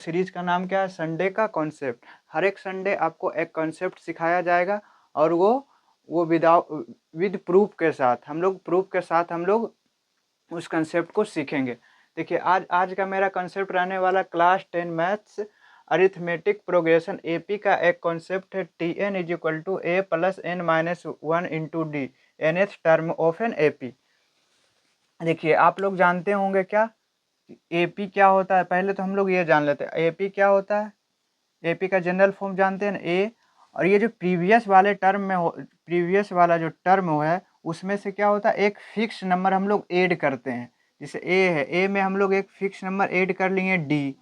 Series का नाम क्या है? संडे का कॉन्सेप्ट। हर एक संडे आपको एक कॉन्सेप्ट सिखाया जाएगा और वो विद प्रूफ के साथ हम लोग उस कंसेप्ट को सीखेंगे। देखिए आज आज का मेरा कंसेप्ट रहने वाला class 10 maths arithmetic progression AP का एक कॉन्सेप्ट है T N is equal to A plus N minus one into D nth term of an AP. देखिए आप लोग जानते होंगे क्या एपी क्या होता है? पहले तो हम लोग ये जान लेते हैं एपी क्या होता है। एपी का जनरल फॉर्म जानते हैं ना, ए। और ये जो प्रीवियस वाला जो टर्म है उसमें से क्या होता है, एक फिक्स नंबर हम लोग ऐड करते हैं। जैसे ए है, ए में हम लोग एक फिक्स नंबर ऐड कर लिए डी,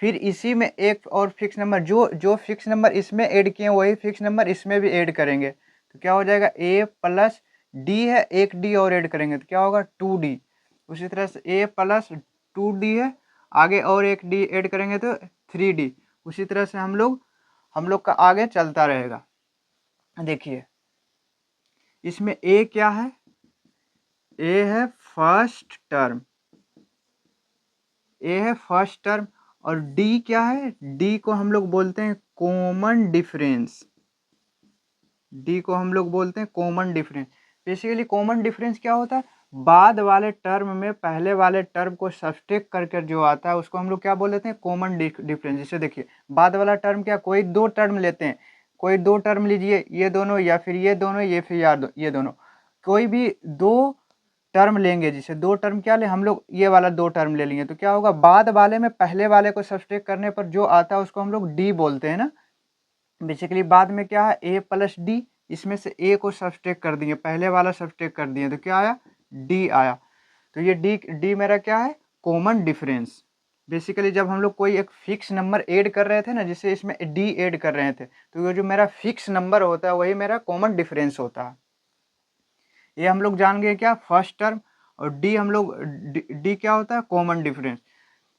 फिर इसी में एक और फिक्स नंबर जो जो फिक्स नंबर इसमें ऐड किए वही फिक्स नंबर इसमें भी ऐड करेंगे तो क्या हो जाएगा, ए प्लस डी है, एक डी और ऐड करेंगे तो क्या होगा, 2d। उसी तरह से ए प्लस 2d है, आगे और एक डी ऐड करेंगे तो 3d। उसी तरह से हम लोग का आगे चलता रहेगा। देखिए इसमें ए क्या है, ए है फर्स्ट टर्म, ए है फर्स्ट टर्म। और डी क्या है, डी को हम लोग बोलते हैं कॉमन डिफरेंस, डी को हम लोग बोलते हैं common difference. Basically common difference क्या होता है, बाद वाले टर्म में पहले वाले टर्म को सब्सट्रैक्ट करके जो आता है उसको हम लोग क्या बोल देते हैं, कॉमन डिफरेंस। जैसे देखिए बाद वाला टर्म क्या, कोई दो टर्म लेते हैं, कोई दो टर्म लीजिए, ये दोनों या फिर ये दोनों, ये फिर ये दोनों, कोई भी दो टर्म लेंगे। जैसे दो टर्म क्या ले, हम लोग ये वाला दो टर्म ले लेंगे तो क्या होगा, बाद वाले में पहले वाले को सब्सट्रैक्ट करने पर जो आता है उसको हम लोग डी बोलते हैं ना। बेसिकली बाद में क्या है, ए प्लस डी, इसमें से ए को सब्सट्रैक्ट कर दिए, पहले वाला सब्सट्रैक्ट कर दिए तो क्या आया, डी आया। तो ये डी मेरा क्या है, कॉमन डिफरेंस। बेसिकली जब हम लोग कोई एक फिक्स नंबर ऐड कर रहे थे ना, जैसे इसमें डी ऐड कर रहे थे तो ये जो मेरा फिक्स नंबर होता है वही मेरा कॉमन डिफरेंस होता है। ये हम लोग जान गए क्या, फर्स्ट टर्म। और डी हम लोग डी क्या होता है, कॉमन डिफरेंस।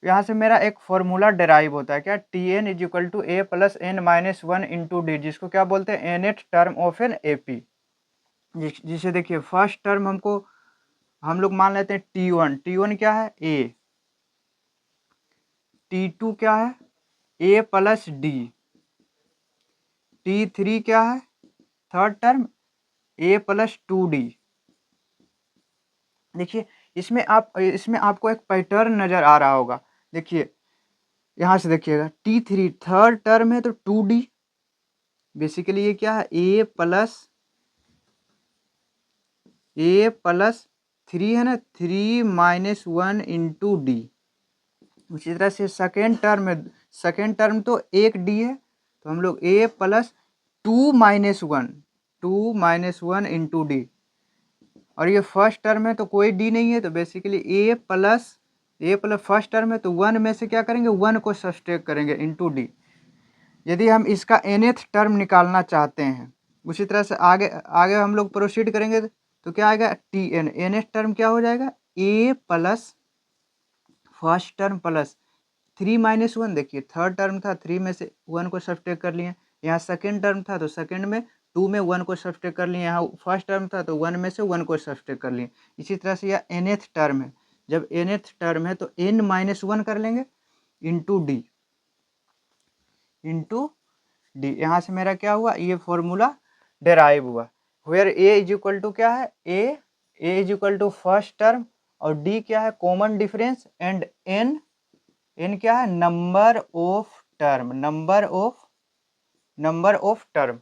यहाँ से मेरा एक फॉर्मूला डेराइव होता है क्या, T N is equal to A plus N minus one into D, जिसको क्या बोलते हैं, nth term of an AP. जिसे देखिए फर्स्ट टर्म हम लोग मान लेते हैं टी वन क्या है, ए, टी टू क्या है, ए प्लस डी, टी3 क्या है, थर्ड टर्म, ए प्लस 2d। देखिए इसमें आपको एक पैटर्न नजर आ रहा होगा। देखिए यहाँ से देखिएगा, टी3 थर्ड टर्म है तो 2d, बेसिकली ये क्या है, ए प्लस 3 है ना, 3 माइनस वन इंटू डी। उसी तरह से सेकेंड टर्म है, सेकेंड टर्म तो एक डी है तो हम लोग A plus 2 minus one into D. और ये फर्स्ट टर्म है तो कोई डी नहीं है तो बेसिकली ए प्लस फर्स्ट टर्म है तो वन में से क्या करेंगे, वन को सब्सट्रैक्ट करेंगे इंटू डी। यदि हम इसका nth टर्म निकालना चाहते हैं, उसी तरह से आगे आगे हम लोग प्रोसीड करेंगे तो क्या आएगा, टी एन, nth टर्म क्या हो जाएगा, A plus first term plus 3 minus one. देखिए थर्ड टर्म था, 3 में से 1 को सब्सट्रैक्ट कर लिए। यहाँ सेकेंड टर्म था तो सेकेंड में 2 में 1 को सब्सट्रैक्ट कर लिए। यहाँ फर्स्ट टर्म था तो 1 में से 1 को सब्सट्रैक्ट कर लिए। इसी तरह से यह nth टर्म है, जब nth टर्म है तो n माइनस वन कर लेंगे इंटू डी, यहाँ से मेरा क्या हुआ, ये फॉर्मूला डेराइव हुआ। Where A is equal to क्या है, A is equal to first term और डी क्या है, कॉमन डिफरेंस, एंड एन क्या है, नंबर ऑफ टर्म।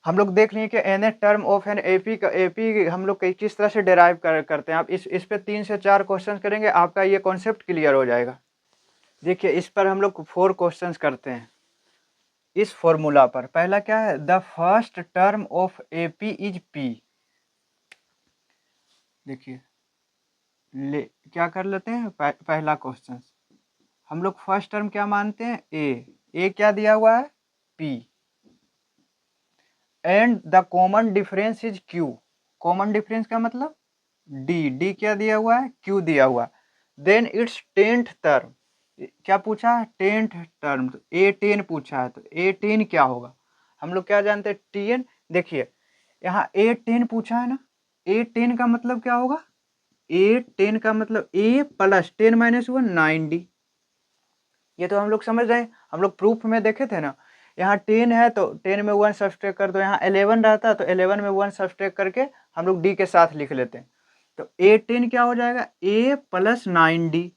हम लोग देख लिए कि N term of an AP हम लोग किस तरह से डेराइव करते हैं। आप इस पे 3 से 4 क्वेश्चन करेंगे, आपका ये कॉन्सेप्ट क्लियर हो जाएगा। देखिए इस पर हम लोग 4 क्वेश्चंस करते हैं इस फॉर्मूला पर। पहला क्या है, the first term of AP is P. देखिए क्या कर लेते हैं, पहला क्वेश्चन हम लोग फर्स्ट टर्म क्या मानते हैं, ए क्या दिया हुआ है, P, and the common difference is Q. Common difference का मतलब डी क्या दिया हुआ है, क्यू दिया हुआ। देन इट्स 10th टर्म, क्या पूछा है, 10th टर्म, तो A10 पूछा है तो A10 क्या होगा, हम लोग क्या जानते हैं, Tn। देखिए यहाँ A10 पूछा है ना, A10 का मतलब क्या होगा, A10 का मतलब A plus 10 minus one 9d। ये तो हम लोग समझ रहे हैं, हम लोग प्रूफ में देखे थे ना। यहाँ 10 है तो 10 में 1 सब्सट्रैक्ट कर दो, यहाँ 11 रहता तो 11 में 1 सब्सट्रैक्ट करके हम लोग डी के साथ लिख लेते हैं। तो A10 क्या हो जाएगा, A प्लस 9D।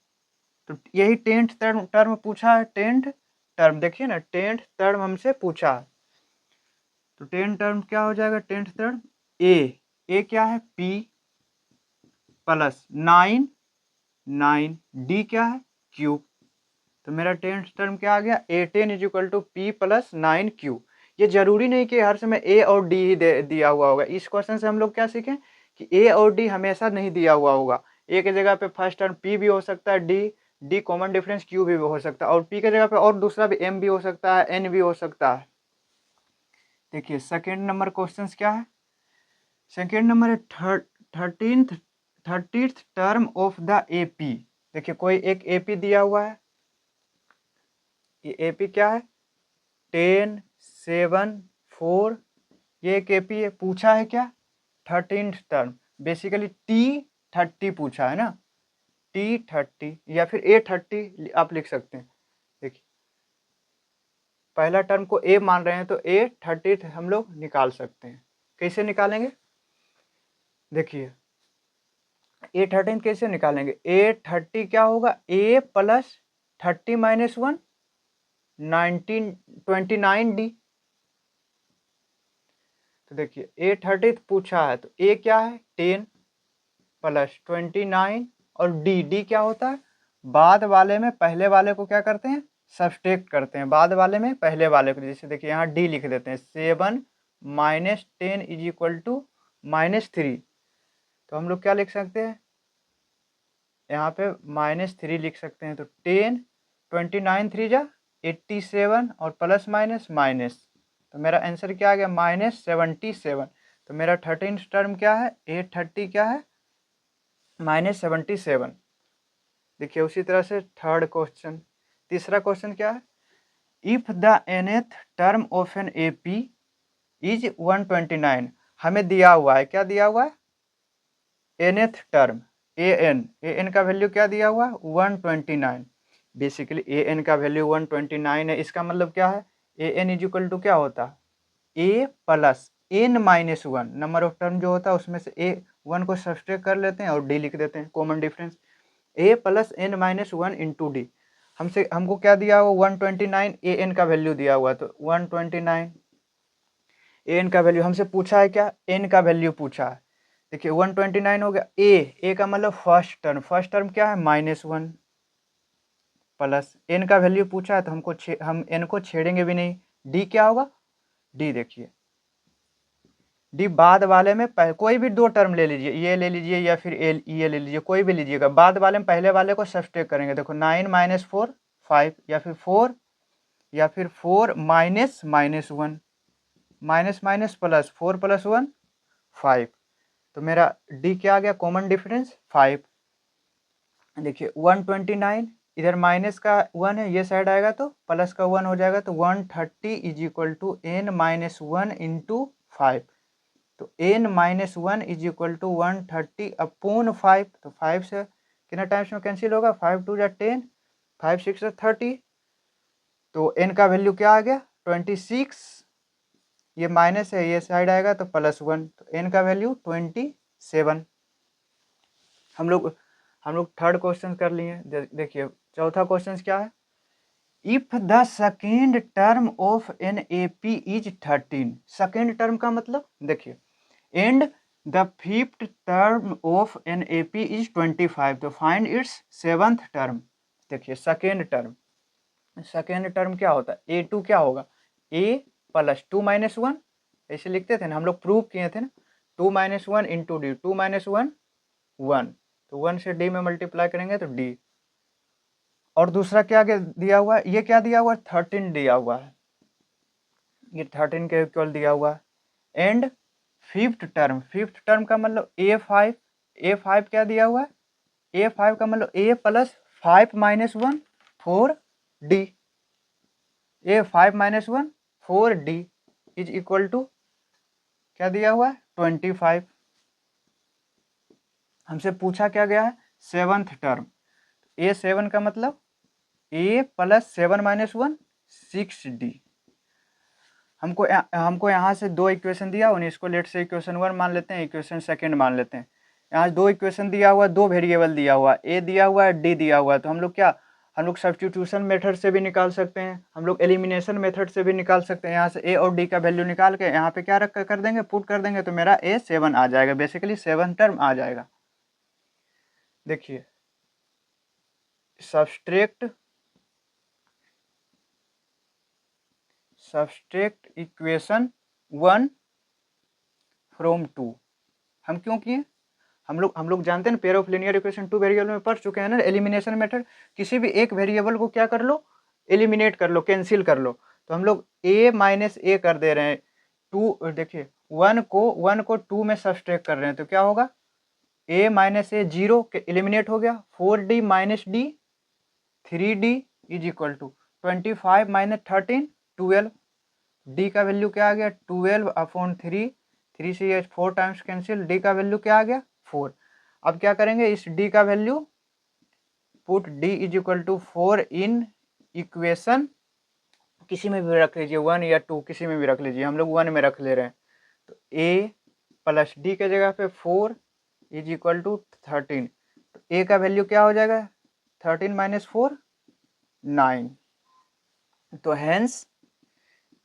तो यही 10th टर्म पूछा है, 10th टर्म देखिए ना, 10th टर्म हमसे पूछा है। तो 10th टर्म क्या हो जाएगा, 10th टर्म A क्या है P प्लस 9 D क्या है Q। तो मेरा 10th टर्म क्या आ गया, A10 is equal to P plus 9Q। ये जरूरी नहीं कि हर समय A और D ही दिया हुआ होगा। इस क्वेश्चन से हम लोग क्या सीखें कि A और D हमेशा नहीं दिया हुआ होगा। A की जगह पे फर्स्ट टर्म P भी हो सकता है, D कॉमन डिफरेंस Q भी हो सकता है, और P की जगह पे और दूसरा भी M भी हो सकता है, N भी हो सकता है। देखिए सेकेंड नंबर क्वेश्चन क्या है, सेकेंड नंबर है thirtieth term of the AP। देखिए कोई एक AP दिया हुआ है, ये AP क्या है 10 7 4, ये एक AP है। पूछा है क्या 13th टर्म, बेसिकली T30 पूछा है ना, T30 या फिर A30 आप लिख सकते हैं। देखिए पहला टर्म को A मान रहे हैं तो A30 हम लोग निकाल सकते हैं। कैसे निकालेंगे, देखिए A13 कैसे निकालेंगे, A30 क्या होगा A प्लस 30 माइनस 1 29D। तो देखिए A30 पूछा है तो A क्या है 10 प्लस 29 और D क्या होता है, बाद वाले में पहले वाले को क्या करते हैं सब्सट्रैक्ट करते हैं, बाद वाले में पहले वाले को। जैसे देखिए यहाँ D लिख देते हैं, 7 माइनस 10 इज इक्वल टू -3। तो हम लोग क्या लिख सकते हैं, यहाँ पे -3 लिख सकते हैं। तो 10 29 3 जा 87 और प्लस माइनस माइनस, तो मेरा आंसर क्या आ गया -77। तो मेरा 13th टर्म क्या है A30 क्या है -77। देखिए उसी तरह से थर्ड क्वेश्चन, तीसरा क्वेश्चन क्या है, if the nth term of an AP is 129। हमें दिया हुआ है, क्या दिया हुआ है nth टर्म an का वैल्यू क्या दिया हुआ है 129। बेसिकली an का वैल्यू 129 है, इसका मतलब क्या है an इज इक्वल टू क्या होता है a plus n minus 1, number of term जो होता है उसमें से a1 को सब्सट्रैक्ट कर लेते हैं और d लिख देते हैं common difference, a plus n minus 1 into D. हमको क्या दिया हुआ 129, an का वैल्यू दिया हुआ, तो 129 an का वैल्यू हमसे पूछा है क्या n का वैल्यू पूछा है। देखिए 129 हो गया, a का मतलब फर्स्ट टर्म क्या है -1 प्लस n का वैल्यू पूछा है तो हम n को छेड़ेंगे भी नहीं। d क्या होगा, d देखिए डी बाद वाले में कोई भी दो टर्म ले लीजिए, ये ले लीजिए या फिर ये ले लीजिए, कोई भी लीजिएगा, बाद वाले में पहले वाले को सब्सट्रैक्ट करेंगे। देखो 9 माइनस 4 5 या फिर 4 minus -1 minus minus plus 4 plus 1 5। तो मेरा डी क्या आ गया कॉमन डिफरेंस 5। देखिए 129 इधर माइनस का 1 है, ये साइड आएगा तो प्लस का 1 हो जाएगा, तो 130 is equal to n minus 1 into 5। तो n minus 1 is equal to 130 upon 5। तो 5 से कितना टाइम्स में कैंसिल होगा, 5 2 जा 10, 5 6 30। तो n का वैल्यू क्या आ गया 26, ये माइनस है, ये साइड आएगा तो +1, तो n का वैल्यू 27। हम लोग थर्ड क्वेश्चन कर लिए। देखिए चौथा क्वेश्चन क्या है, if the second term of an AP is 13। Second term का मतलब देखिए and the fifth term of an AP is 25, तो फाइंड इट्स सेवंथ टर्म। देखिए सेकेंड टर्म क्या होता है A2 क्या होगा A प्लस 2 माइनस 1, ऐसे लिखते थे ना हम लोग, प्रूव किए थे ना, 2 माइनस 1 इंटू डी, 2 माइनस 1 1, तो 1 से d में मल्टीप्लाई करेंगे तो d। और दूसरा क्या दिया हुआ है, ये क्या दिया हुआ है 13 दिया हुआ है, ये 13 के इक्वल दिया हुआ है। एंड फिफ्थ टर्म का मतलब A5 क्या दिया हुआ है A5 का मतलब A plus 5 minus 1 4D, A5 minus 1 4D is equal to क्या दिया हुआ है 25। हमसे पूछा क्या गया है सेवंथ टर्म, A7 का मतलब ए प्लस 7 माइनस 1 6d। हमको यहाँ से दो इक्वेशन दिया उन्हें इसको लेट से इक्वेशन 1 मान लेते हैं, इक्वेशन सेकंड मान लेते हैं। यहाँ दो इक्वेशन दिया हुआ, दो वेरिएबल दिया हुआ, ए दिया हुआ है, डी दिया हुआ है। तो हम लोग सब्स्टिट्यूशन मेथड से भी निकाल सकते हैं, हम लोग एलिमिनेशन मेथड से भी निकाल सकते हैं। यहाँ से ए और डी का वैल्यू निकाल के यहाँ पे क्या रख कर देंगे, पुट कर देंगे, तो मेरा ए 7 आ जाएगा, बेसिकली 7 टर्म आ जाएगा। देखिए सब्सट्रैक्ट इक्वेशन 1 फ्रॉम 2 हम क्यों किए, हम लोग जानते हैं ना, pair of linear equation 2 variable में पढ़ चुके हैं ना, एलिमिनेशन मेथड। किसी भी एक वेरिएबल को क्या कर लो, एलिमिनेट कर लो, कैंसिल कर लो। तो हम लोग a माइनस ए कर दे रहे हैं, 2 देखिए 1 को 2 में सब्सट्रैक्ट कर रहे हैं, तो क्या होगा, a माइनस ए 0 के एलिमिनेट हो गया, 4d minus D 3d is equal to 25 minus 13 12। D का वैल्यू क्या आ गया, 12/3, 3 से ये 4 टाइम्स कैंसिल, डी का वैल्यू क्या आ गया 4। अब क्या करेंगे, इस डी का value put D is equal to 4 in equation, किसी में भी रख लीजिए, 1 या 2 किसी में भी रख लीजिए, हम लोग 1 में रख ले रहे हैं। तो ए प्लस डी के जगह पे 4 इज इक्वल टू 13। तो ए का वैल्यू क्या हो जाएगा, 13 माइनस 4 9। तो हेंस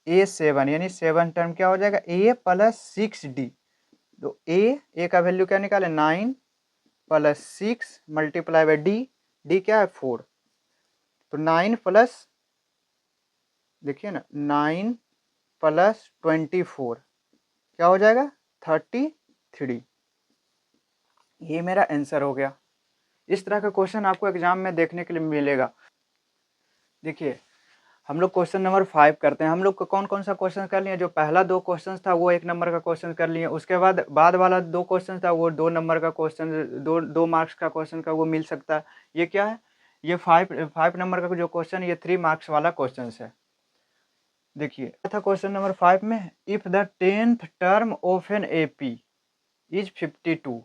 ए 7 यानी 7 टर्म क्या हो जाएगा, ए प्लस 6d। तो ए का वैल्यू क्या निकाले, 9 प्लस 6 मल्टीप्लाई बाई डी क्या है 4। तो 9 प्लस, देखिए ना, 9 प्लस 24 क्या हो जाएगा 33। ये मेरा आंसर हो गया। इस तरह का क्वेश्चन आपको एग्जाम में देखने के लिए मिलेगा। देखिए हम लोग क्वेश्चन नंबर 5 करते हैं। हम लोग को कौन कौन सा क्वेश्चन कर लिए, जो पहला 2 क्वेश्चन था वो 1 नंबर का क्वेश्चन कर लिए, उसके बाद वाला 2 क्वेश्चन था वो 2 नंबर का क्वेश्चन, 2 मार्क्स का क्वेश्चन का वो मिल सकता है। ये क्या है, ये 5 नंबर का जो क्वेश्चन, ये 3 मार्क्स वाला क्वेश्चन है। देखिए था क्वेश्चन नंबर 5 में, if the 10th term of an AP is 52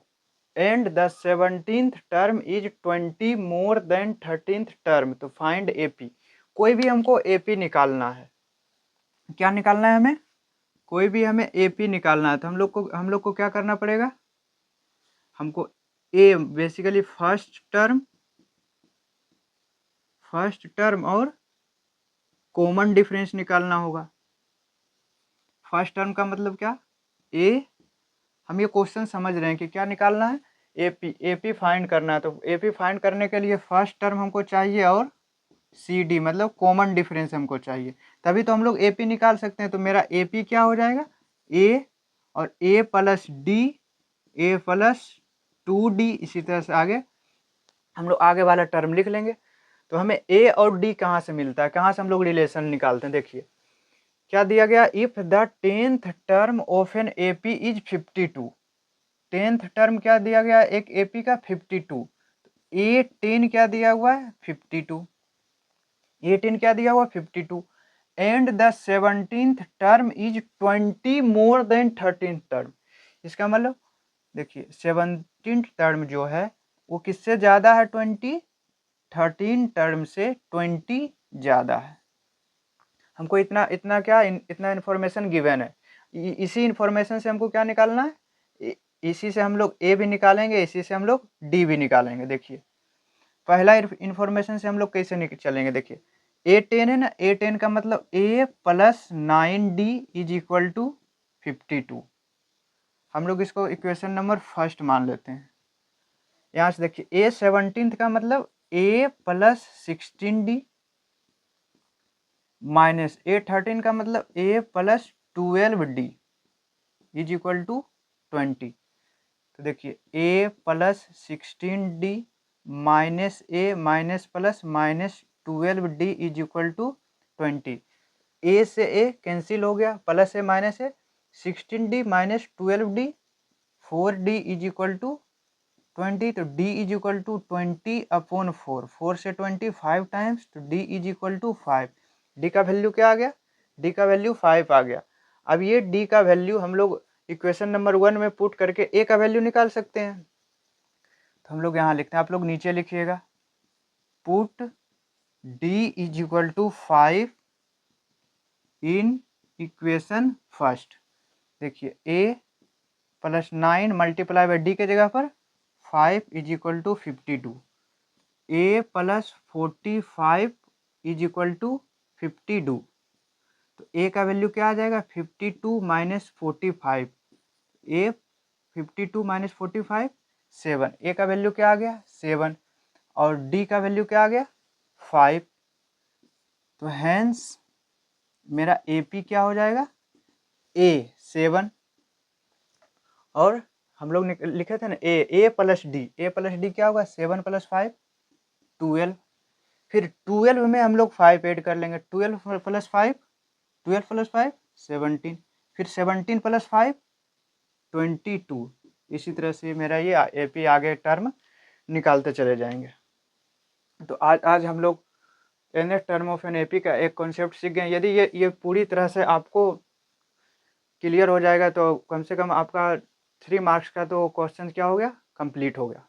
and the 17th term is 20 more than 13th term, तो फाइंड एपी। कोई भी हमको एपी निकालना है, क्या निकालना है हमें, कोई भी हमें एपी निकालना है। तो हम लोग को क्या करना पड़ेगा, हमको ए बेसिकली फर्स्ट टर्म और कॉमन डिफरेंस निकालना होगा। फर्स्ट टर्म का मतलब क्या, ए, हम ये क्वेश्चन समझ रहे हैं कि क्या निकालना है, एपी फाइंड करना है। तो एपी फाइंड करने के लिए फर्स्ट टर्म हमको चाहिए और सी डी मतलब कॉमन डिफरेंस हमको चाहिए, तभी तो हम लोग एपी निकाल सकते हैं। तो मेरा एपी क्या हो जाएगा, ए और ए प्लस डी, ए प्लस 2d, इसी तरह से आगे हम लोग आगे वाला टर्म लिख लेंगे। तो हमें ए और डी कहाँ से मिलता है, कहाँ से हम लोग रिलेशन निकालते हैं। देखिए क्या दिया गया, if the 10th term of an AP is 52। 10th term क्या दिया गया, एक एपी का 52, ए 10 क्या दिया हुआ है 52, 18 क्या दिया हुआ 52, and the 17th term is 20 more than 13th term. इसका मतलब देखिए 17th टर्म जो है वो किससे ज़्यादा है, 20, 13 टर्म से 20 ज़्यादा है। हमको इतना इन्फॉर्मेशन गिवन है, इसी इन्फॉर्मेशन से हमको क्या निकालना है, इसी से हम लोग ए भी निकालेंगे, इसी से हम लोग डी भी निकालेंगे। देखिए पहला इन्फॉर्मेशन से हम लोग कैसे चलेंगे, देखिए A10 है ना, A10 का मतलब A plus 9D is equal to 52। हम लोग इसको इक्वेशन नंबर फर्स्ट मान लेते हैं। यहाँ से देखिए A17 का मतलब A plus 16D minus A13 का मतलब A plus 12D is equal to 20। तो देखिए A plus 16D minus A minus plus minus 12D is equal to 20। A से ए कैंसिल हो गया, plus A minus A, 16D minus 12D, 4D is equal to 20। तो D is equal to 20/4, 4 से 25 times, तो D is equal to 5। D का value क्या आ गया, D का वैल्यू 5 आ गया। अब ये D का वैल्यू हम लोग इक्वेशन नंबर 1 में पुट करके A का वैल्यू निकाल सकते हैं। तो हम लोग यहाँ लिखते हैं, आप लोग नीचे लिखिएगा, put D is equal to 5 in equation first. देखिए A plus 9 multiply by D के जगह पर 5 is equal to 52, A plus 45 is equal to 52। तो ए का वैल्यू क्या आ जाएगा 52 माइनस 45, ए 52 माइनस 45 7, ए का वैल्यू क्या आ गया 7 और डी का वैल्यू क्या आ गया 5। तो हैंस मेरा ए पी क्या हो जाएगा ए 7 और हम लोग लिखे थे ना ए प्लस डी क्या होगा 7 प्लस 5 12। फिर 12 में हम लोग 5 ऐड कर लेंगे, 12 प्लस 5 17, फिर 17 प्लस 5 22। इसी तरह से मेरा ये ए पी आगे टर्म निकालते चले जाएंगे। तो आज हम लोग nth term of an AP का एक कॉन्सेप्ट सीख गए। यदि ये पूरी तरह से आपको क्लियर हो जाएगा तो कम से कम आपका 3 मार्क्स का तो क्वेश्चन क्या हो गया कंप्लीट हो गया।